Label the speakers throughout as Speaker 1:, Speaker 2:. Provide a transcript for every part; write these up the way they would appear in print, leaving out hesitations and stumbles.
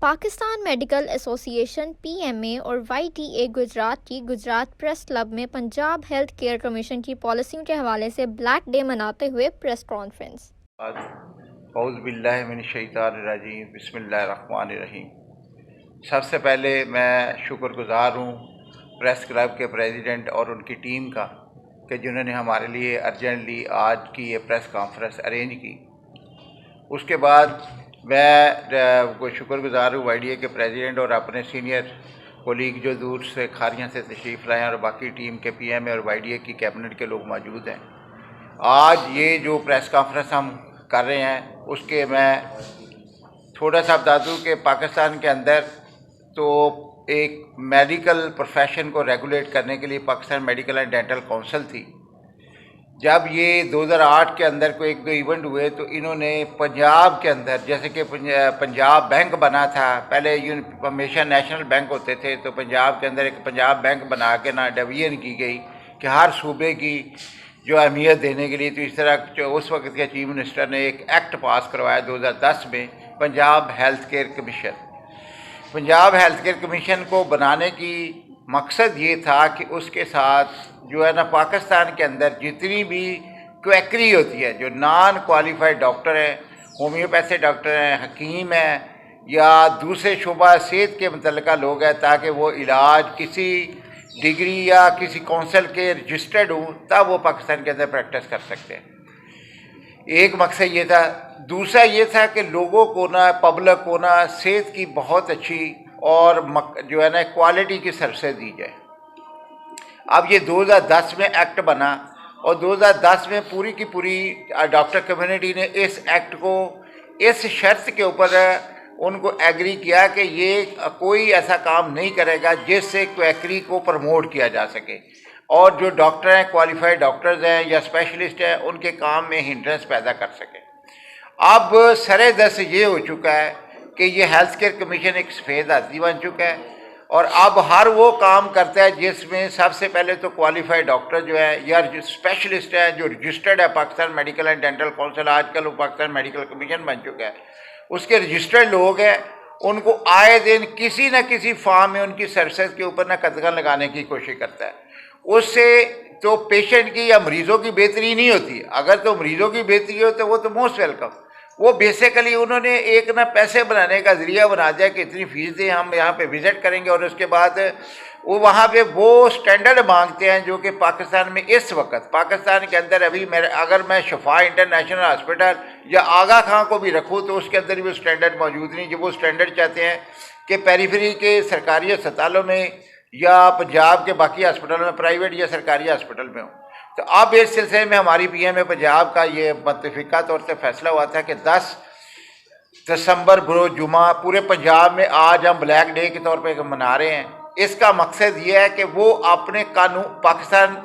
Speaker 1: Pakistan medical association (PMA) और वाईटीए गुजरात की Gujarat press club में पंजाब हेल्थ केयर कमीशन की पॉलिसियों के हवाले से ब्लैक डे मनाते हुए प्रेस कॉन्फ्रेंस।
Speaker 2: औज़ुबिल्लाहिमिनश्शैतानिर्रजीम बिस्मिल्लाहिर्रहमानिर्रहीम। सबसे पहले मैं शुक्रगुज़ार हूँ प्रेस क्लब के प्रेसिडेंट और उनकी टीम का कि जिन्होंने हमारे लिए अर्जेंटली आज की ये प्रेस कॉन्फ्रेंस अरेंज की। उसके बाद मैं शुक्रगुज़ार हूँ वाईडीए के प्रेसिडेंट और अपने सीनियर कोलीग जो दूर से खारियाँ से तशरीफ़ लाए और बाकी टीम के पीएमए और वाईडीए की कैबिनेट के लोग मौजूद हैं। आज ये जो प्रेस कॉन्फ्रेंस हम कर रहे हैं उसके मैं थोड़ा सा बता दूँ कि पाकिस्तान के अंदर तो एक मेडिकल प्रोफेशन को रेगुलेट करने के लिए Pakistan medical and dental council थी। जब ये 2008 के अंदर को एक दो इवेंट हुए तो इन्होंने पंजाब के अंदर, जैसे कि पंजाब बैंक बना था, पहले हमेशा नेशनल बैंक होते थे, तो पंजाब के अंदर एक पंजाब बैंक बना के ना डिवीजन की गई कि हर सूबे की जो अहमियत देने के लिए, तो इस तरह उस वक्त के चीफ मिनिस्टर ने एक एक्ट पास करवाया 2010 में, Punjab health care commission. Punjab health care commission को बनाने की मकसद ये था कि उसके साथ जो है ना पाकिस्तान के अंदर जितनी भी क्वैकरी होती है, जो नॉन क्वालिफाइड डॉक्टर हैं, होम्योपैथी डॉक्टर हैं, हकीम हैं या दूसरे शुबा सेहत के मुतल्लिका लोग हैं, ताकि वो इलाज किसी डिग्री या किसी काउंसिल के रजिस्टर्ड हों तब वो पाकिस्तान के अंदर प्रैक्टिस कर सकते हैं। एक मकसद ये था। दूसरा ये था कि लोगों को ना, पब्लिक को ना सेहत की बहुत अच्छी और जो है ना क्वालिटी की सर्विसेज दी जाए। अब ये 2010 में एक्ट बना और 2010 में पूरी की पूरी डॉक्टर कम्युनिटी ने इस एक्ट को इस शर्त के ऊपर उनको एग्री किया कि ये कोई ऐसा काम नहीं करेगा जिससे क्वैकरी को प्रमोट किया जा सके, और जो डॉक्टर हैं, क्वालिफाइड डॉक्टर्स हैं या स्पेशलिस्ट हैं, उनके काम में हिंड्रेंस पैदा कर सके। अब सरे दस ये हो चुका है कि ये हेल्थ केयर कमीशन एक सफ़ेद हाथी बन चुका है और अब हर वो काम करता है जिसमें सबसे पहले तो क्वालिफाइड डॉक्टर जो है या जो स्पेशलिस्ट है, जो रजिस्टर्ड है Pakistan medical and dental council, आजकल वो पाकिस्तान मेडिकल कमीशन बन चुका है, उसके रजिस्टर्ड लोग हैं, उनको आए दिन किसी न किसी फॉर्म में उनकी सर्विसेज के ऊपर ना कदगन लगाने की कोशिश करता है। उससे तो पेशेंट की या मरीज़ों की बेहतरी नहीं होती। अगर तो मरीज़ों की बेहतरी हो तो वो तो मोस्ट वेलकम। वो बेसिकली उन्होंने एक ना पैसे बनाने का ज़रिया बना दिया कि इतनी फीस दें, हम यहाँ पे विज़िट करेंगे और उसके बाद वो वहाँ पे वो स्टैंडर्ड मांगते हैं जो कि पाकिस्तान में इस वक्त पाकिस्तान के अंदर अभी अगर मैं शफा इंटरनेशनल हॉस्पिटल या आगा खां को भी रखूँ तो उसके अंदर भी स्टैंडर्ड मौजूद नहीं। जो वो स्टैंडर्ड चाहते हैं कि पेरीफेरी के सरकारी अस्पतालों में या पंजाब के बाकी हॉस्पिटलों में, प्राइवेट या सरकारी हॉस्पिटल में हो। तो अब इस सिलसिले में हमारी पीएमए पंजाब का ये मुत्तफ़िका तौर से फैसला हुआ था कि 10 दिसंबर बरोज़ जुमा पूरे पंजाब में आज हम ब्लैक डे के तौर पे मना रहे हैं। इसका मकसद ये है कि वो अपने कानून, पाकिस्तान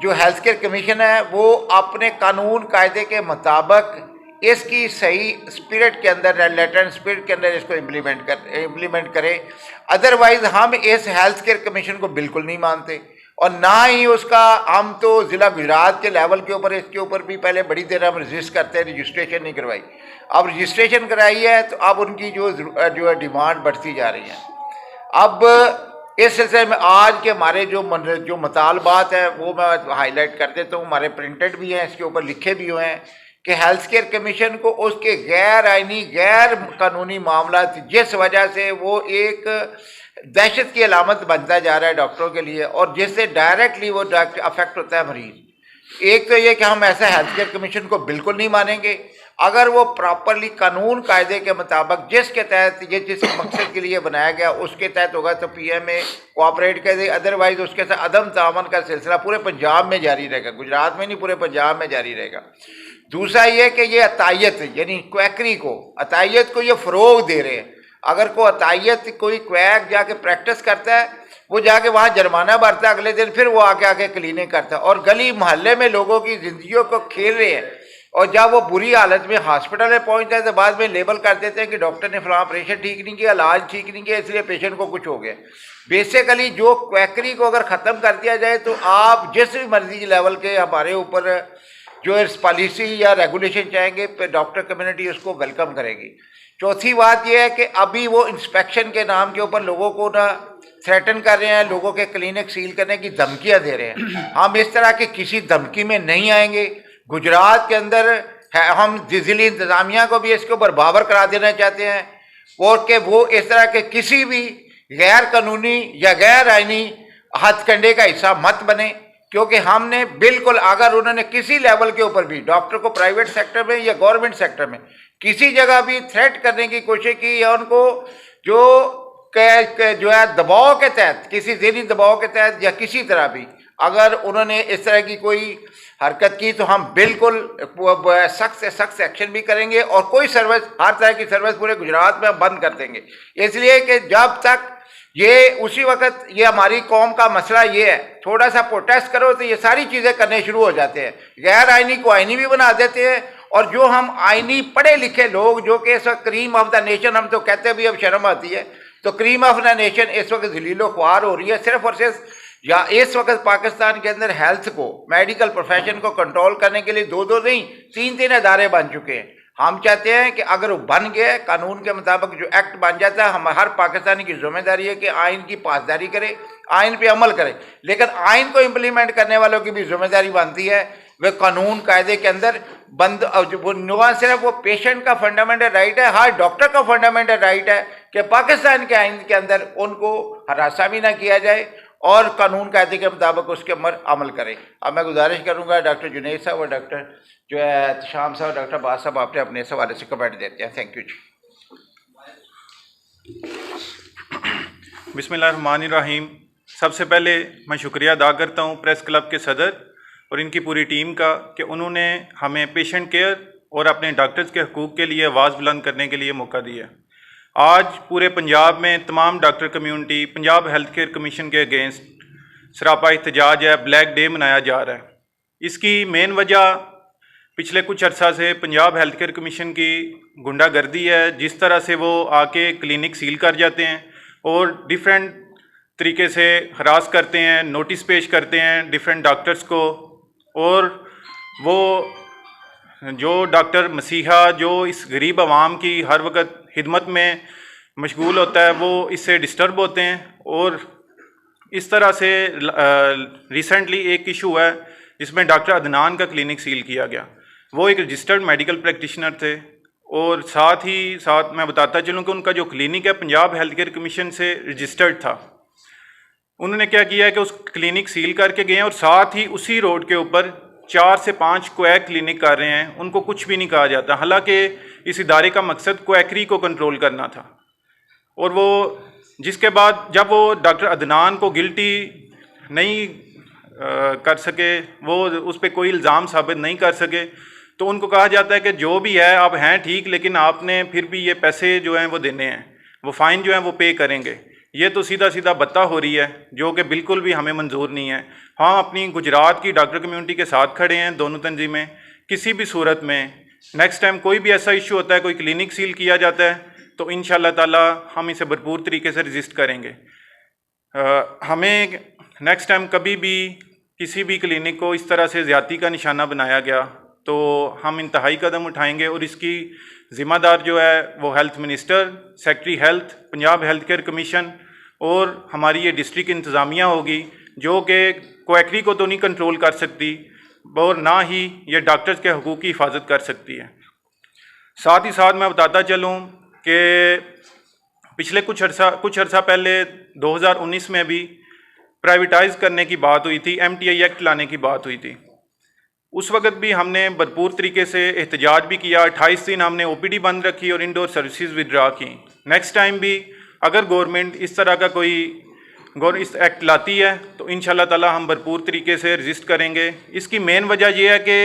Speaker 2: जो हेल्थ केयर कमीशन है वो अपने कानून कायदे के मुताबिक इसकी सही स्पिरिट के अंदर, लेटेंट स्पिरिट के अंदर इसको इम्प्लीमेंट करे। अदरवाइज़ हम इस हेल्थ केयर कमीशन को बिल्कुल नहीं मानते और ना ही उसका, हम तो ज़िला गुजरात के लेवल के ऊपर इसके ऊपर भी पहले बड़ी देर हम रजिस्ट करते हैं, रजिस्ट्रेशन नहीं करवाई। अब रजिस्ट्रेशन कराई है तो अब उनकी जो है डिमांड बढ़ती जा रही है। अब इस सिलसिले में आज के हमारे जो मुतालबात हैं वो मैं हाईलाइट कर देता हूँ। हमारे प्रिंटेड भी हैं, इसके ऊपर लिखे भी हुए हैं कि हेल्थ केयर कमीशन को उसके गैर आइनी, गैर कानूनी मामला जिस वजह से वो एक दहशत की अलामत बनता जा रहा है डॉक्टरों के लिए और जिससे डायरेक्टली वो अफेक्ट होता है मरीज। एक तो ये कि हम ऐसा हेल्थ केयर कमीशन को बिल्कुल नहीं मानेंगे अगर वो प्रॉपरली कानून कायदे के मुताबिक जिसके तहत ये जिस मकसद के लिए बनाया गया उसके तहत होगा तो पीएमए कोऑपरेट कर दे। अदरवाइज उसके साथ अदम तामन का सिलसिला पूरे पंजाब में जारी रहेगा, गुजरात में नहीं पूरे पंजाब में जारी रहेगा। दूसरा ये कि ये अतायत यानी क्वैकरी को, अतायत को ये फ़रोग दे रहे हैं। अगर कोई अतायत, कोई क्वैक जाके प्रैक्टिस करता है, वो जाके वहाँ जुर्माना भरता है, अगले दिन फिर वो आके क्लीनिक करता है और गली मोहल्ले में लोगों की ज़िंदगियों को खेल रहे हैं। और जब वो बुरी हालत में हॉस्पिटल में पहुँचता है तो बाद में लेबल कर देते हैं कि डॉक्टर ने फलां ऑपरेशन ठीक नहीं किया, इलाज ठीक नहीं किया, इसलिए पेशेंट को कुछ हो गया। बेसिकली जो क्वैकरी को अगर ख़त्म कर दिया जाए तो आप जिस भी मर्जी लेवल के हमारे ऊपर जो इस पॉलिसी या रेगुलेशन चाहेंगे पे डॉक्टर कम्युनिटी उसको वेलकम करेगी। चौथी बात यह है कि अभी वो इंस्पेक्शन के नाम के ऊपर लोगों को ना थ्रेटन कर रहे हैं, लोगों के क्लिनिक सील करने की धमकियां दे रहे हैं। हम इस तरह की किसी धमकी में नहीं आएंगे। गुजरात के अंदर है, हम जिली इंतज़ामिया को भी इसके ऊपर बावर करा देना चाहते हैं और कि वो इस तरह के किसी भी गैर कानूनी या गैर आइनी हथकंडे का हिस्सा मत बने, क्योंकि हमने बिल्कुल अगर उन्होंने किसी लेवल के ऊपर भी डॉक्टर को प्राइवेट सेक्टर में या गवर्नमेंट सेक्टर में किसी जगह भी थ्रेट करने की कोशिश की या उनको जो है दबाव के तहत, किसी ज़हनी दबाव के तहत या किसी तरह भी अगर उन्होंने इस तरह की कोई हरकत की तो हम बिल्कुल सख्त से सख्त एक्शन भी करेंगे और कोई सर्विस, हर तरह की सर्विस पूरे गुजरात में बंद कर देंगे। इसलिए कि जब तक ये उसी वक्त ये हमारी कौम का मसला ये है, थोड़ा सा प्रोटेस्ट करो तो ये सारी चीज़ें करने शुरू हो जाते हैं, गैर आइनी को आइनी भी बना देते हैं। और जो हम आइनी पढ़े लिखे लोग जो कि इस वक्त क्रीम ऑफ द नेशन, हम तो कहते भी अब शर्म आती है, तो क्रीम ऑफ द नेशन इस वक्त जलीलो ख्वार हो रही है सिर्फ और सिर्फ या इस वक्त पाकिस्तान के अंदर हेल्थ को, मेडिकल प्रोफेशन को कंट्रोल करने के लिए दो नहीं तीन अदारे बन चुके हैं। हम चाहते हैं कि अगर वो बन गए, कानून के मुताबिक जो एक्ट बन जाता है, हम हर पाकिस्तानी की जिम्मेदारी है कि आइन की पासदारी करे, आइन पे अमल करे, लेकिन आइन को इम्प्लीमेंट करने वालों की भी जिम्मेदारी बनती है वे कानून कायदे के अंदर बंद। वो सिर्फ वो पेशेंट का फंडामेंटल राइट है, हर डॉक्टर का फंडामेंटल राइट है कि पाकिस्तान के आइन के अंदर उनको हरासा भी ना किया जाए और कानून कायदे के मुताबिक उसके अमल करें। अब मैं गुजारिश करूंगा डॉक्टर जुनैद साहब और डॉक्टर जो है शाम साहब, डॉक्टर बास साहब आपने अपने सवाल से कमेंट देते हैं। थैंक यू जी।
Speaker 3: बिस्मिल्लाहिर्रहमानिर्रहीम। सबसे पहले मैं शुक्रिया अदा करता हूँ प्रेस क्लब के सदर और इनकी पूरी टीम का कि उन्होंने हमें पेशेंट केयर और अपने डॉक्टर्स के हकूक़ के लिए आवाज़ बुलंद करने के लिए मौका दिया। आज पूरे पंजाब में तमाम doctor community Punjab health care commission के अगेंस्ट सरापा एहतजाज है, ब्लैक डे मनाया जा रहा है। इसकी मेन वजह पिछले कुछ अर्सा से पंजाब हेल्थ केयर कमीशन की गुंडागर्दी है, जिस तरह से वो आके क्लिनिक सील कर जाते हैं और डिफरेंट तरीके से हरास करते हैं, नोटिस पेश करते हैं डिफरेंट डॉक्टर्स को। और वो जो डॉक्टर मसीहा जो इस गरीब आवाम की हर वक्त खिदमत में मशगूल होता है वो इससे डिस्टर्ब होते हैं। और इस तरह से रिसेंटली एक इशू है जिसमें डॉक्टर अदनान का क्लिनिक सील किया गया। वो एक रजिस्टर्ड मेडिकल प्रैक्टिशनर थे और साथ ही साथ मैं बताता चलूँ कि उनका जो क्लिनिक है पंजाब हेल्थ केयर कमीशन से रजिस्टर्ड था। उन्होंने क्या किया है कि उस क्लिनिक सील करके गए और साथ ही उसी रोड के ऊपर 4 से 5 क्वैक क्लिनिक कर रहे हैं, उनको कुछ भी नहीं कहा जाता, हालांकि इस इदारे का मकसद क्वैकरी को कंट्रोल करना था। और वो जिसके बाद जब वो डॉक्टर अदनान को गिल्टी नहीं कर सके, वो उस पर कोई इल्ज़ाम साबित नहीं कर सके, तो उनको कहा जाता है कि जो भी है आप हैं ठीक, लेकिन आपने फिर भी ये पैसे जो हैं वो देने हैं, वो फ़ाइन जो है वो पे करेंगे। ये तो सीधा सीधा बत्ता हो रही है जो कि बिल्कुल भी हमें मंजूर नहीं है। हाँ, अपनी गुजरात की डॉक्टर कम्युनिटी के साथ खड़े हैं दोनों तंजीमें। किसी भी सूरत में नेक्स्ट टाइम कोई भी ऐसा इशू होता है, कोई क्लिनिक सील किया जाता है, तो इंशाल्लाह ताला हम इसे भरपूर तरीके से रजिस्ट करेंगे। हमें नेक्स्ट टाइम कभी भी किसी भी क्लिनिक को इस तरह से ज़्यादती का निशाना बनाया गया तो हम इंतहाई कदम उठाएंगे और इसकी ज़िम्मेदार जो है वो health minister, secretary health, Punjab health care commission और हमारी ये डिस्ट्रिक्ट इंतज़ामिया होगी, जो कि क्वैकरी को तो नहीं कंट्रोल कर सकती और ना ही ये डॉक्टर्स के हकूक़ की हिफाजत कर सकती है। साथ ही साथ मैं बताता चलूँ कि पिछले कुछ अर्सा पहले 2019 में भी प्राइवेटाइज़ करने की बात हुई थी, MTI एक्ट लाने की बात हुई थी। उस वक्त भी हमने भरपूर तरीके से एहतजाज भी किया। 28 दिन हमने OPD बंद रखी और इंडोर सर्विसेज विड्रा की। नेक्स्ट टाइम भी अगर गवर्नमेंट इस तरह का कोई इस एक्ट लाती है तो इंशाल्लाह ताला हम भरपूर तरीके से रजिस्ट करेंगे। इसकी मेन वजह यह है कि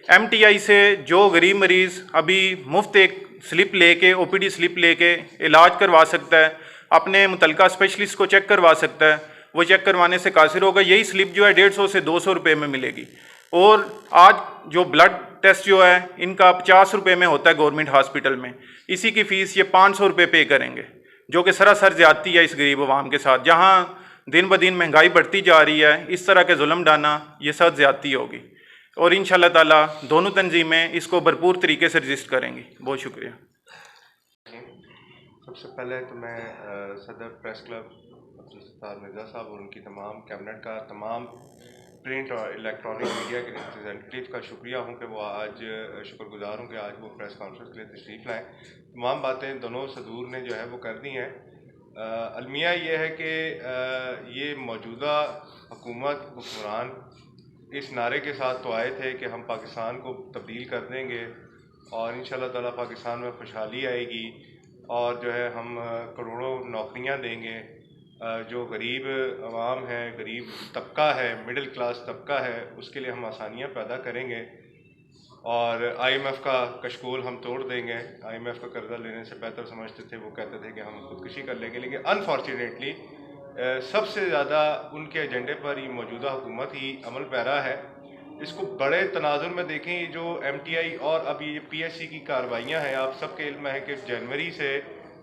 Speaker 3: MTI से जो गरीब मरीज़ अभी मुफ्त एक स्लिप लेके, OPD स्लिप लेके इलाज करवा सकता है, अपने मुतलका स्पेशलिस्ट को चेक करवा सकता है, वो चेक करवाने से कासिर होगा। यही स्लिप जो है 150 से 200 रुपये में मिलेगी। और आज जो ब्लड टेस्ट जो है इनका 50 रुपये में होता है गवर्नमेंट हॉस्पिटल में, इसी की फ़ीस ये 500 रुपये पे करेंगे, जो कि सरासर ज़्यादती है इस गरीब अवाम के साथ। जहाँ दिन ब दिन महंगाई बढ़ती जा रही है, इस तरह के जुल्म डाना ये सब ज़्यादती होगी। और इंशाल्लाह ताला दोनों तंजीमें इसको भरपूर तरीके से रजिस्ट करेंगी। बहुत शुक्रिया।
Speaker 4: सबसे पहले तो मैं सदर प्रेस क्लब अब्दुल सत्तार मिर्ज़ा साहब और उनकी तमाम कैबिनेट का, तमाम प्रिंट और इलेक्ट्रॉनिक मीडिया के रिप्रेजेंटेटिव का शुक्रिया हूँ कि वो आज शुक्रगुजार हूँ कि आज वो प्रेस कॉन्फ्रेंस के लिए तशरीफ़ लाएँ। तमाम बातें दोनों सदूर ने जो है वो कर दी हैं। अलमिया ये है कि ये मौजूदा हुकूमत हुक्मरान इस नारे के साथ तो आए थे कि हम पाकिस्तान को तब्दील कर देंगे और इंशाल्लाह ताला पाकिस्तान में खुशहाली आएगी और जो है हम करोड़ों नौकरियां देंगे। जो गरीब आवाम है, गरीब तबका है, मिडिल क्लास तबका है, उसके लिए हम आसानियां पैदा करेंगे और IMF का कशकोल हम तोड़ देंगे। IMF का कर्जा लेने से बेहतर समझते थे, वो कहते थे कि हम खुदकुशी कर लेंगे, लेकिन अनफॉर्चुनेटली सबसे ज़्यादा उनके एजेंडे पर ये मौजूदा हुकूमत ही अमल पैरा है। इसको बड़े तनाजुर में देखें, ये जो MTI और अब ये PSC की कार्रवाइयाँ हैं, आप सबके इल्म है कि जनवरी से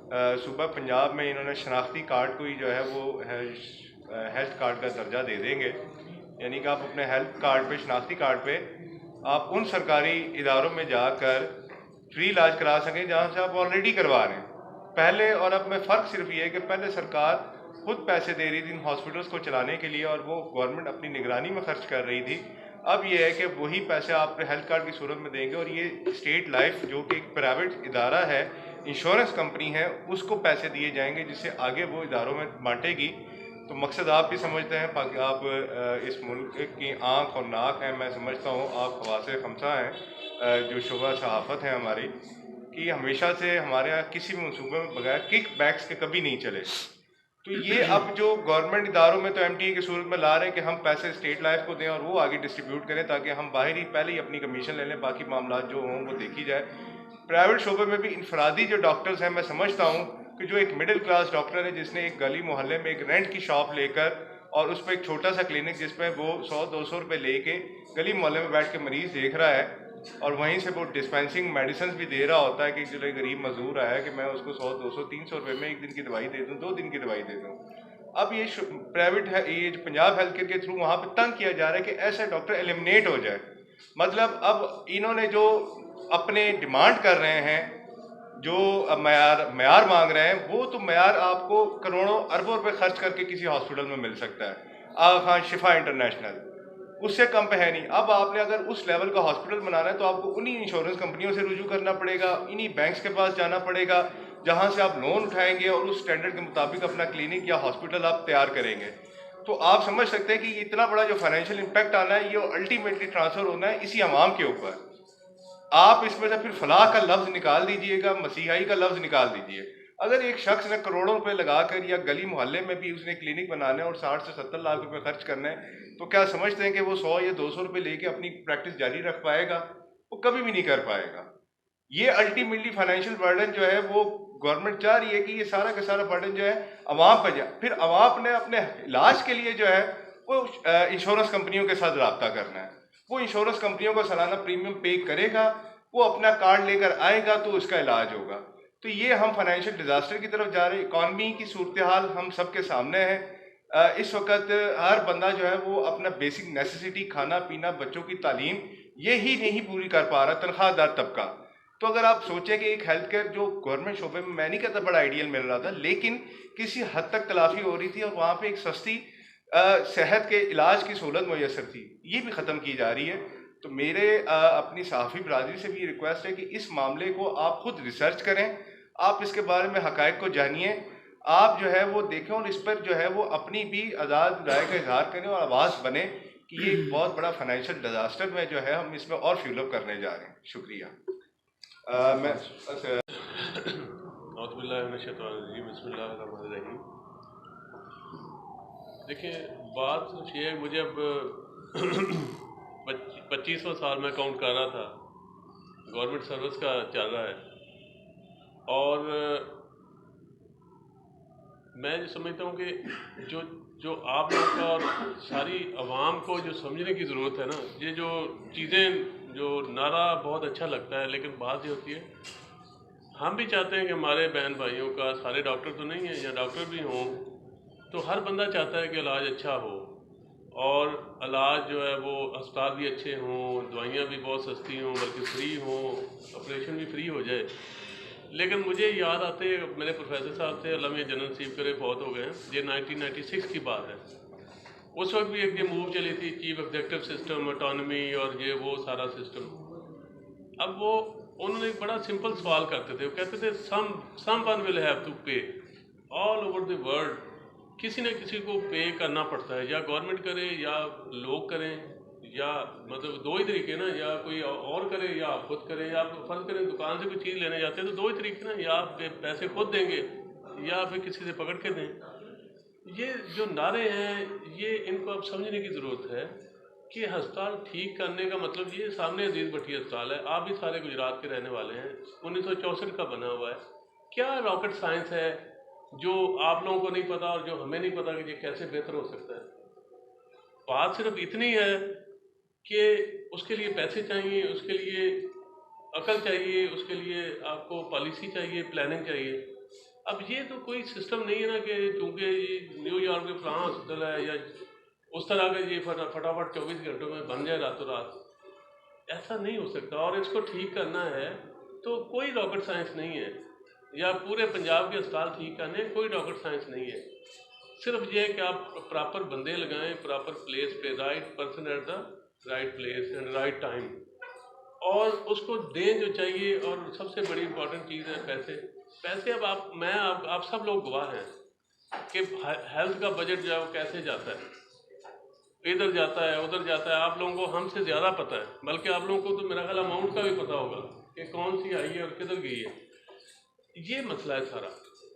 Speaker 4: सूबा पंजाब में इन्होंने शनाख्ती कार्ड को ही जो है वो हेल्थ कार्ड का दर्जा दे देंगे। यानी कि आप अपने हेल्थ कार्ड पे, शनाख्ती कार्ड पे आप उन सरकारी इदारों में जाकर फ्री इलाज करा सकें जहाँ से आप ऑलरेडी करवा रहे हैं। पहले और अब में फ़र्क सिर्फ ये है कि पहले सरकार खुद पैसे दे रही थी इन हॉस्पिटल्स को चलाने के लिए और वो गवर्नमेंट अपनी निगरानी में खर्च कर रही थी। अब ये है कि वही पैसे आप हेल्थ कार्ड की सूरत में देंगे और ये स्टेट लाइफ जो कि एक प्राइवेट इदारा है, इंश्योरेंस कंपनी है, उसको पैसे दिए जाएंगे जिससे आगे वो इदारों में बांटेगी। तो मकसद आप भी समझते हैं, आप इस मुल्क की आँख और नाक हैं। मैं समझता हूँ आप खवासे खमसा हैं जो शुबा सहाफ़त है हमारी, कि हमेशा से हमारे यहाँ किसी भी मनसूबे में बगैर किक बैक्स के कभी नहीं चले। तो ये अब जो गवर्नमेंट इदारों में तो MTA की सूरत में ला रहे हैं कि हम पैसे स्टेट लाइफ को दें और वो आगे डिस्ट्रीब्यूट करें ताकि हम बाहर ही पहले ही अपनी कमीशन ले लें, बाकी मामला जो हों वो देखी जाए। प्राइवेट शोबे में भी इनफरादी जो डॉक्टर्स हैं, मैं समझता हूँ कि जो एक मिडिल क्लास डॉक्टर है जिसने एक गली मोहल्ले में एक रेंट की शॉप लेकर और उस पर एक छोटा सा क्लिनिक जिसमें वो 100-200 रुपये लेके गली मोहल्ले में बैठ के मरीज़ देख रहा है और वहीं से वो डिस्पेंसिंग मेडिसिन भी दे रहा होता है कि जो गरीब मजदूर आया कि मैं उसको 100-200-300 रुपये में एक दिन की दवाई दे दूँ, 2 दिन की दवाई दे दूँ। अब ये प्राइवेट है, ये जो पंजाब हेल्थ केयर के थ्रू वहाँ पे तंग किया जा रहा है कि ऐसे डॉक्टर एलिमिनेट हो जाए। मतलब अब इन्होंने जो अपने डिमांड कर रहे हैं, जो मयार मांग रहे हैं, वो तो मयार आपको करोड़ों अरबों रुपए खर्च करके किसी हॉस्पिटल में मिल सकता है। आगा खान शिफा इंटरनेशनल उससे कम पे है नहीं। अब आपने अगर उस लेवल का हॉस्पिटल बनाना है तो आपको उन्हीं इंश्योरेंस कंपनियों से रुजू करना पड़ेगा, इन्हीं बैंक्स के पास जाना पड़ेगा जहां से आप लोन उठाएंगे और उस स्टैंडर्ड के मुताबिक अपना क्लिनिक या हॉस्पिटल आप तैयार करेंगे। तो आप समझ सकते हैं कि इतना बड़ा जो फाइनेंशियल इम्पैक्ट आना है ये अल्टीमेटली ट्रांसफर होना है इसी अवाम के ऊपर। आप इसमें से फिर फलाह का लफ्ज़ निकाल दीजिएगा, मसीहाई का लफ्ज़ निकाल दीजिए। अगर एक शख्स ने करोड़ों रुपए लगाकर या गली मोहल्ले में भी उसने क्लिनिक बनाना है और 60 से 70 लाख रुपए खर्च करना है, तो क्या समझते हैं कि वो 100 या 200 रुपये लेके अपनी प्रैक्टिस जारी रख पाएगा? वो कभी भी नहीं कर पाएगा। ये अल्टीमेटली फाइनेंशियल बर्डन जो है वो गवर्नमेंट चाह रही है कि ये सारा का सारा बर्डन जो है अवाम पर जाए। फिर अवाम ने अपने इलाज के लिए जो है वो इंश्योरेंस कंपनियों के साथ रब्ता करना है। वो इंश्योरेंस कंपनियों को सालाना प्रीमियम पे करेगा, वो अपना कार्ड लेकर आएगा तो उसका इलाज होगा। तो ये हम फाइनेंशियल डिजास्टर की तरफ जा रहे हैं। इकॉनमी की सूरत हाल हम सबके सामने है। इस वक्त हर बंदा जो है वो अपना बेसिक नेसेसिटी, खाना पीना, बच्चों की तालीम, ये ही नहीं पूरी कर पा रहा तनख्वाहदार तबका। तो अगर आप सोचें कि एक हेल्थ केयर जो गवर्नमेंट शोबे में, मैं नहीं कहता बड़ा आइडियल मिल रहा था, लेकिन किसी हद तक तलाफी हो रही थी और वहाँ पे एक सस्ती सेहत के इलाज की सहूलत मैसर थी, ये भी ख़त्म की जा रही है। तो मेरे अपनी सहाफ़ी बरादरी से भी रिक्वेस्ट है कि इस मामले को आप खुद रिसर्च करें, आप इसके बारे में हक़ाइक़ को जानिए, आप जो है वो देखें और इस पर जो है वो अपनी भी आज़ाद राय का इजहार करें और आवाज़ बने कि ये एक बहुत बड़ा फाइनेंशियल डिजास्टर में जो है हम इसमें और फ्यूलअप करने जा रहे हैं। शुक्रिया। मैं
Speaker 5: देखिए, बात ये है, मुझे अब 25वां साल में काउंट कर रहा था, गवर्नमेंट सर्विस का चल रहा है और मैं जो समझता हूँ कि जो आप लोगों का और सारी आवाम को जो समझने की ज़रूरत है ना, ये जो चीज़ें, जो नारा बहुत अच्छा लगता है, लेकिन बात ये होती है, हम भी चाहते हैं कि हमारे बहन भाइयों का, सारे डॉक्टर तो नहीं हैं या डॉक्टर भी हों, तो हर बंदा चाहता है कि इलाज अच्छा हो और इलाज जो है वो अस्पताल भी अच्छे हों, दवाइयाँ भी बहुत सस्ती हों, बल्कि फ्री हों, ऑपरेशन भी फ्री हो जाए। लेकिन मुझे याद आते मेरे प्रोफेसर साहब थे, अल्लाह में जन्नत नसीब करे, बहुत हो गए हैं, ये 1996 की बात है। उस वक्त भी एक ये मूव चली थी, चीफ एग्जेक्टिव सिस्टम, ऑटोनमी और ये वो सारा सिस्टम। अब वो उन्होंने एक बड़ा सिंपल सवाल करते थे, वो कहते थे समवन विल हैव टू पे, ऑल ओवर द वर्ल्ड किसी न किसी को पे करना पड़ता है, या गवर्नमेंट करे या लोग करें, या मतलब दो ही तरीके ना, या कोई और करे या आप खुद करें, या आप फर्ज करें दुकान से कोई चीज़ लेने जाते हैं तो दो ही तरीके ना, या आप पैसे खुद देंगे या फिर किसी से पकड़ के दें। ये जो नारे हैं ये इनको अब समझने की ज़रूरत है कि अस्पताल ठीक करने का मतलब ये सामने अजीज़ भट्टी अस्पताल है, आप भी सारे गुजरात के रहने वाले हैं, 1964 का बना हुआ है। क्या रॉकेट साइंस है जो आप लोगों को नहीं पता और जो हमें नहीं पता कि ये कैसे बेहतर हो सकता है? बात सिर्फ इतनी है कि उसके लिए पैसे चाहिए, उसके लिए अकल चाहिए, उसके लिए आपको पॉलिसी चाहिए, प्लानिंग चाहिए। अब ये तो कोई सिस्टम नहीं है ना कि चूँकि ये न्यूयॉर्क में फलां हॉस्पिटल है या उस तरह का ये फटाफट 24 घंटों में बन जाए रातों रात, ऐसा नहीं हो सकता। और इसको ठीक करना है तो कोई रॉकेट साइंस नहीं है, या पूरे पंजाब के अस्पताल ठीक करने कोई रॉकेट साइंस नहीं है। सिर्फ ये है कि आप प्रॉपर बंदे लगाएं, प्रॉपर प्लेस पे, right person at the right place and right time, और उसको दें जो चाहिए। और सबसे बड़ी इंपॉर्टेंट चीज़ है पैसे। पैसे अब आप सब लोग गवाह हैं कि हेल्थ का बजट जो है वो कैसे जाता है, इधर जाता है उधर जाता है। आप लोगों को हमसे ज़्यादा पता है, बल्कि आप लोगों को तो मेरा ख्याल अमाउंट का भी पता होगा कि कौन सी आई है और किधर गई है। ये मसला है सारा।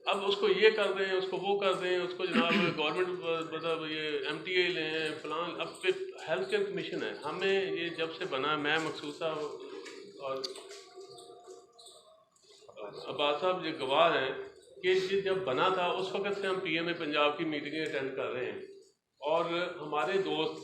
Speaker 5: अब उसको ये कर दें, उसको वो कर दें, उसको जनाब गवर्नमेंट मतलब ये MTA लें फलान। अब पे हेल्थ केयर कमीशन है, हमें ये जब से बना, मैं मखसूसा और अब्बास साहब ये गवाह हैं कि ये जब बना था उस वक़्त से हम PMA पंजाब की मीटिंगें अटेंड कर रहे हैं। और हमारे दोस्त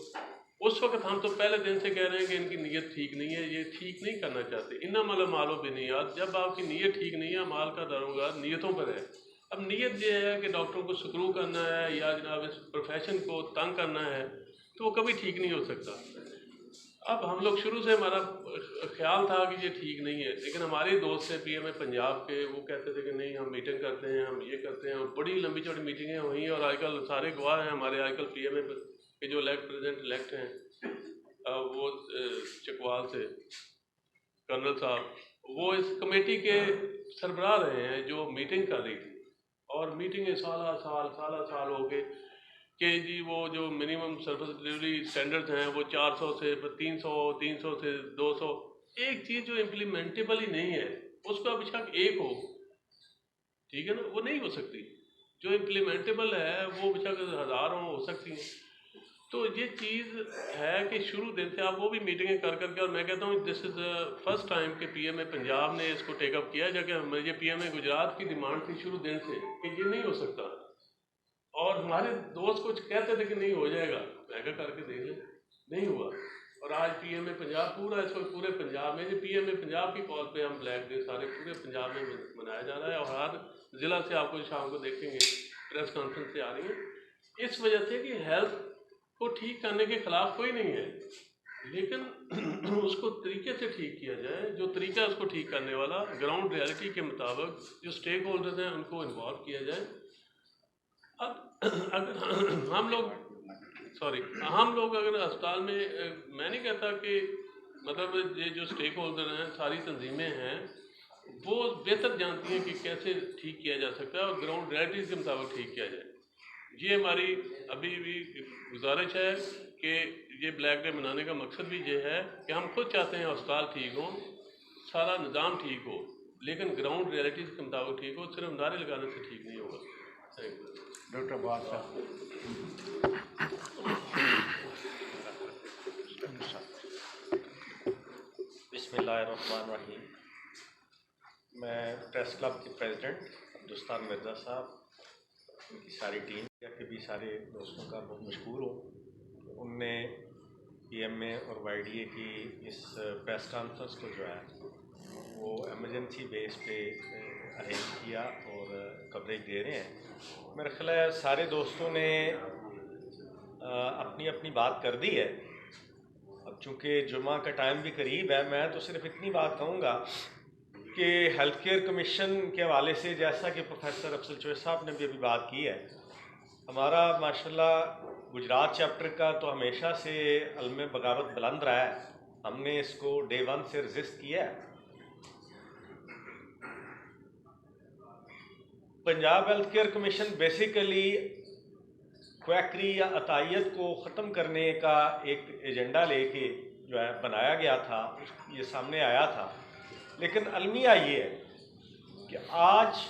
Speaker 5: उस वक़्त, हम तो पहले दिन से कह रहे हैं कि इनकी नीयत ठीक नहीं है, ये ठीक नहीं करना चाहते। इन्नमल अमालु बिन्नियात, जब आपकी नीयत ठीक नहीं है, अमाल का दारोमदार नीयतों पर है। अब नीयत ये है कि डॉक्टरों को स्क्रू करना है या जनाब इस प्रोफेशन को तंग करना है, तो वो कभी ठीक नहीं हो सकता। अब हम लोग शुरू से हमारा ख्याल था कि ये ठीक नहीं है, लेकिन हमारे दोस्त थे PMA पंजाब के, वो कहते थे कि नहीं हम मीटिंग करते हैं, हम ये करते हैं, और बड़ी लंबी चौड़ी मीटिंगें हुई। और आजकल सारे गवाह हैं हमारे, आजकल PMA के जो प्रेसिडेंट इलेक्ट हैं, वो चकवाल से कर्नल साहब, वो इस कमेटी के सरबराह रहे हैं जो मीटिंग कर रही थी। और मीटिंगें साल हो गए कि जी वो जो मिनिमम सर्विस डिलीवरी स्टैंडर्ड्स हैं वो 400 से 300 से 200। एक चीज़ जो इम्प्लीमेंटेबल ही नहीं है, उसका बेशक एक हो, ठीक है ना, वो नहीं हो सकती। जो इम्प्लीमेंटेबल है वो बेशक हज़ारों हो सकती हैं। तो ये चीज़ है कि शुरू दिन से आप वो भी मीटिंगें कर करके, और मैं कहता हूँ this is the first time कि PMA पंजाब ने इसको टेकअप किया, जबकि ये PMA गुजरात की डिमांड थी शुरू दिन से कि ये नहीं हो सकता। और हमारे दोस्त कुछ कहते थे कि नहीं हो जाएगा, मैं क्या करके देख लें, नहीं हुआ। और आज PMA पंजाब पूरा, इस वक्त पूरे पंजाब में, जो PMA पंजाब की कॉल पे हम ब्लैक डे सारे पूरे पंजाब में मनाया जा रहा है। और हर ज़िला से आपको शाम को देखेंगे प्रेस कॉन्फ्रेंस से आ रही है, इस वजह से कि हेल्थ को ठीक करने के ख़िलाफ़ कोई नहीं है, लेकिन उसको तरीके से ठीक किया जाए। जो तरीका है उसको ठीक करने वाला, ग्राउंड रियलिटी के मुताबिक जो स्टेक होल्डर्स हैं उनको इन्वॉल्व किया जाए। अब अगर हम लोग अगर अस्पताल में, मैं नहीं कहता कि मतलब ये जो स्टेक होल्डर हैं, सारी तंजीमें हैं, वो बेहतर जानती हैं कि कैसे ठीक किया जा सकता है और ग्राउंड रियलिटीज़ के मुताबिक ठीक किया जाए। ये हमारी अभी भी गुजारिश है कि ये ब्लैक डे मनाने का मकसद भी ये है कि हम खुद चाहते हैं अस्पताल ठीक हो, सारा निज़ाम ठीक हो, लेकिन ग्राउंड रियलिटीज़ के मुताबिक ठीक हो। सिर्फ नारे लगाने से ठीक नहीं होगा। Thank you.
Speaker 2: डॉक्टर बादशाह।
Speaker 6: बिस्मिल्लाहिर्रहमानिर्रहीम। मैं प्रेस क्लब के प्रेसिडेंट अब्दुस्तान मिर्ज़ा साहब, उनकी सारी टीम के भी सारे दोस्तों का बहुत मशहूर हूँ। उनने PMA और YDA की इस प्रेस कॉन्फ्रेंस को जो है वो एमरजेंसी बेस पे अरेंज किया और कवरेज दे रहे हैं। मेरा ख्याल है सारे दोस्तों ने अपनी अपनी बात कर दी है। अब चूँकि जुमा का टाइम भी करीब है, मैं तो सिर्फ इतनी बात कहूँगा कि हेल्थ केयर कमीशन के हवाले से, जैसा कि प्रोफेसर अफजल चोइस साहब ने भी अभी बात की है, हमारा माशाल्लाह गुजरात चैप्टर का तो हमेशा से अलम बगावत बुलंद रहा है। हमने इसको डे 1 से रजिस्ट किया है। Punjab health care commission basically quackery या अतायत को ख़त्म करने का एक एजेंडा लेके जो है बनाया गया था, ये सामने आया था। लेकिन अलमिया ये है कि आज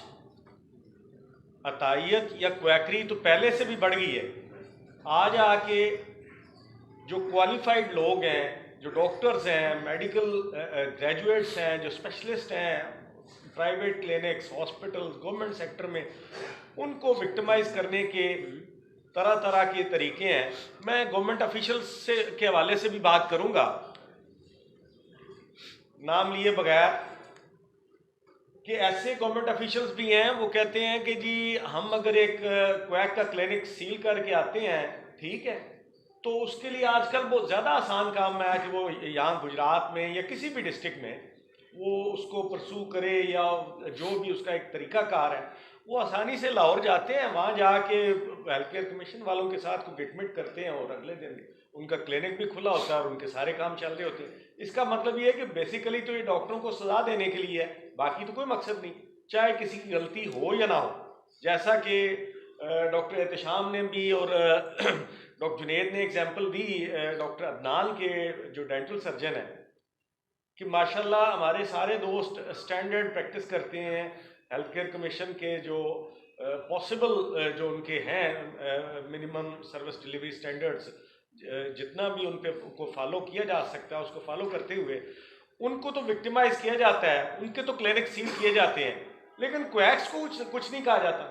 Speaker 6: अतायत या क्वैकरी तो पहले से भी बढ़ गई है। आज आके जो क्वालिफाइड लोग हैं, जो डॉक्टर्स हैं, मेडिकल ग्रेजुएट्स हैं, जो स्पेशलिस्ट हैं private clinics, hospitals, government sector में, उनको विक्टिमाइज करने के तरह तरह के तरीके हैं। मैं गवर्नमेंट ऑफिशियल्स से के हवाले से भी बात करूंगा, नाम लिए बगैर, कि ऐसे गवर्नमेंट ऑफिशियल्स भी हैं, वो कहते हैं कि जी हम अगर एक क्वैक का क्लिनिक सील करके आते हैं, ठीक है, तो उसके लिए आजकल बहुत ज़्यादा आसान काम है कि वो यहाँ गुजरात में या किसी भी डिस्ट्रिक्ट में वो उसको परसू करे, या जो भी उसका एक तरीकाकार है, वो आसानी से लाहौर जाते हैं, वहाँ जाके हेल्थ केयर कमीशन वालों के साथ कोमिटमेंट करते हैं और अगले दिन उनका क्लिनिक भी खुला होता है और उनके सारे काम चल रहे होते हैं। इसका मतलब ये है कि बेसिकली तो ये डॉक्टरों को सजा देने के लिए है, बाकी तो कोई मकसद नहीं, चाहे किसी की गलती हो या ना हो। जैसा कि डॉक्टर एहतशाम ने भी और डॉक्टर जुनेद ने एग्जाम्पल दी, डॉक्टर अदनान के जो डेंटल सर्जन हैं, कि माशाल्लाह हमारे सारे दोस्त स्टैंडर्ड प्रैक्टिस करते हैं। हेल्थ केयर कमीशन के जो पॉसिबल जो उनके हैं मिनिमम सर्विस डिलीवरी स्टैंडर्ड्स, जितना भी उन पे को फॉलो किया जा सकता है उसको फॉलो करते हुए उनको तो विक्टिमाइज किया जाता है, उनके तो क्लिनिक सील किए जाते हैं, लेकिन क्वैक्स को कुछ नहीं कहा जाता।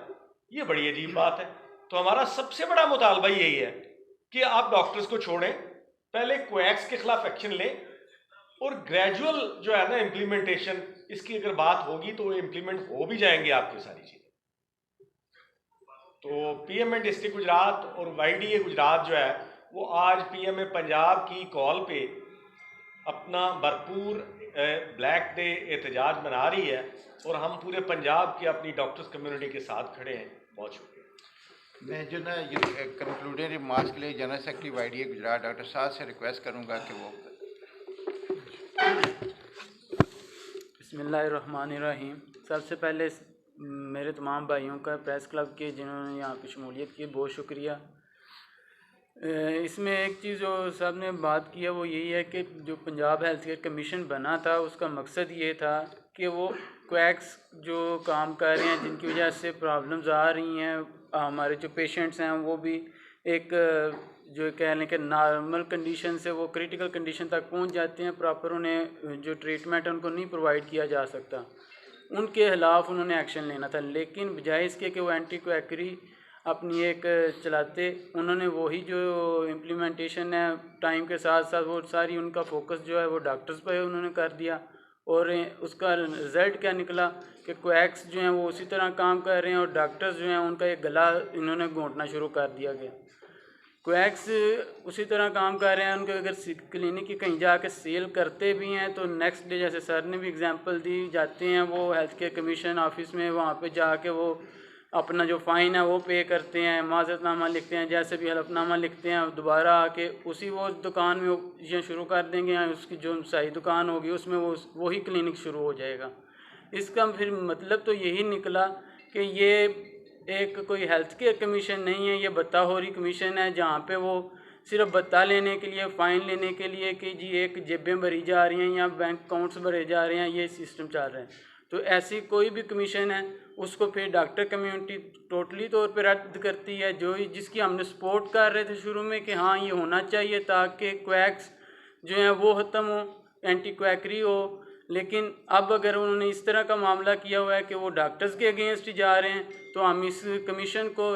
Speaker 6: ये बड़ी अजीब बात है। तो हमारा सबसे बड़ा मुतालबा यही है कि आप डॉक्टर्स को छोड़ें, पहले क्वैक्स के खिलाफ एक्शन लें, और ग्रेजुअल जो है ना इम्प्लीमेंटेशन, इसकी अगर बात होगी तो इम्प्लीमेंट हो भी जाएंगे आपकी सारी चीज़ें। तो पीएमए डिस्ट्रिक्ट गुजरात और वाईडीए गुजरात जो है वो आज पीएमए पंजाब की कॉल पे अपना भरपूर ब्लैक डे एहतजाज मना रही है, और हम पूरे पंजाब की अपनी डॉक्टर्स कम्युनिटी के साथ खड़े हैं। बहुत शुक्रिया।
Speaker 2: मैं जो ना कंक्लूडिंग रिमार्क्स के लिए general secretary YDA Gujarat doctor साहब से रिक्वेस्ट करूंगा कि वो
Speaker 7: बिस्मिल्लाहिर्रहमानिर्रहीम। सबसे पहले मेरे तमाम भाइयों का प्रेस क्लब के जिन्होंने यहाँ पे शमूलियत की, बहुत शुक्रिया। इसमें एक चीज़ जो सब ने बात की है वो यही है कि जो पंजाब हेल्थ केयर कमीशन बना था उसका मकसद ये था कि वो क्वैक्स जो काम कर रहे हैं, जिनकी वजह से प्रॉब्लम्स आ रही हैं, हमारे जो पेशेंट्स हैं वो भी एक जो कह लें कि नॉर्मल कंडीशन से वो क्रिटिकल कंडीशन तक पहुंच जाते हैं, प्रॉपर उन्हें जो ट्रीटमेंट है उनको नहीं प्रोवाइड किया जा सकता, उनके खिलाफ उन्होंने एक्शन लेना था। लेकिन बजाय इसके कि वो एंटी क्वैकरी अपनी एक चलाते, उन्होंने वही जो इम्प्लीमेंटेशन है टाइम के साथ साथ वो सारी उनका फोकस जो है वो डॉक्टर्स पर उन्होंने कर दिया, और उसका रिज़ल्ट क्या निकला कि क्वैक्स जो हैं वो उसी तरह काम कर रहे हैं, और डॉक्टर्स जो हैं उनका एक गला इन्होंने घोंटना शुरू कर दिया गया। क्वैक्स उसी तरह काम कर रहे हैं, उनके अगर क्लिनिक की कहीं जाके सेल करते भी हैं तो नेक्स्ट डे, जैसे सर ने भी एग्जांपल दी, जाते हैं वो हेल्थ केयर कमीशन ऑफिस में, वहाँ पे जाके वो अपना जो फ़ाइन है वो पे करते हैं, माज़रतनामा लिखते हैं, जैसे भी हलफनामा लिखते हैं, दोबारा आके उसी वो दुकान में ये शुरू कर देंगे, उसकी जो सही दुकान होगी उसमें वो वही क्लिनिक शुरू हो जाएगा। इसका फिर मतलब तो यही निकला कि ये एक कोई हेल्थ केयर कमीशन नहीं है, ये बत्ताखोरी कमीशन है, जहाँ पे वो सिर्फ बत्ता लेने के लिए, फ़ाइन लेने के लिए कि जी एक जेबें भरी जा रही हैं या बैंक अकाउंट्स भरे जा रहे हैं, ये सिस्टम चल रहा है। तो ऐसी कोई भी कमीशन है उसको फिर डॉक्टर कम्युनिटी टोटली तौर पे रद्द करती है, जो जिसकी हमने सपोर्ट कर रहे थे शुरू में कि हाँ ये होना चाहिए ताकि क्वैक्स जो हैं वो ख़त्म हो, एंटी क्वैकरी हो। लेकिन अब अगर उन्होंने इस तरह का मामला किया हुआ है कि वो डॉक्टर्स के अगेंस्ट ही जा रहे हैं, तो हम इस कमीशन को,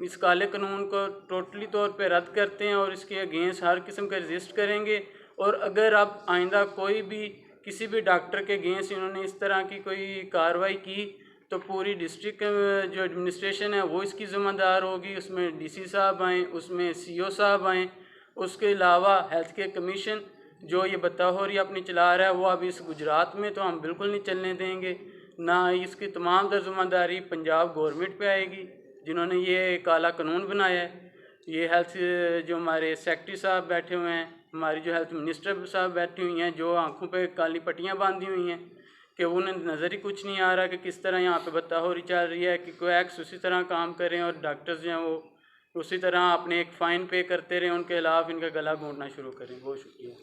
Speaker 7: इस काले कानून को टोटली तौर पे रद्द करते हैं और इसके अगेंस्ट हर किस्म का रजिस्ट करेंगे। और अगर अब आइंदा कोई भी किसी भी डॉक्टर के अगेंस्ट इन्होंने इस तरह की कोई कार्रवाई की तो पूरी डिस्ट्रिक्ट जो एडमिनिस्ट्रेशन है वो इसकी ज़िम्मेदार होगी। उसमें डीसी साहब आएँ, उसमें सीओ साहब आएँ। उसके अलावा हेल्थ केयर कमीशन जो ये बतौर अपनी चला रहा है वो अब इस गुजरात में तो हम बिल्कुल नहीं चलने देंगे। ना इसकी तमाम तर ज़िम्मेदारी पंजाब गवर्नमेंट पे आएगी जिन्होंने ये काला कानून बनाया है। ये हेल्थ जो हमारे सेक्रेटरी साहब बैठे हुए हैं, हमारी जो हेल्थ मिनिस्टर साहब बैठी हुई हैं, जो आंखों पे काली पट्टियाँ बांधी हुई हैं कि उन्हें नज़र ही कुछ नहीं आ रहा कि किस तरह यहाँ पे बत्ताहोरी चल रही है कि क्वैक्स उसी तरह काम कर रहे हैं और डॉक्टर्स जो हैं वो उसी तरह अपने एक फ़ाइन पे करते रहें, उनके खिलाफ इनका गला घोंटना शुरू करें। बहुत शुक्रिया।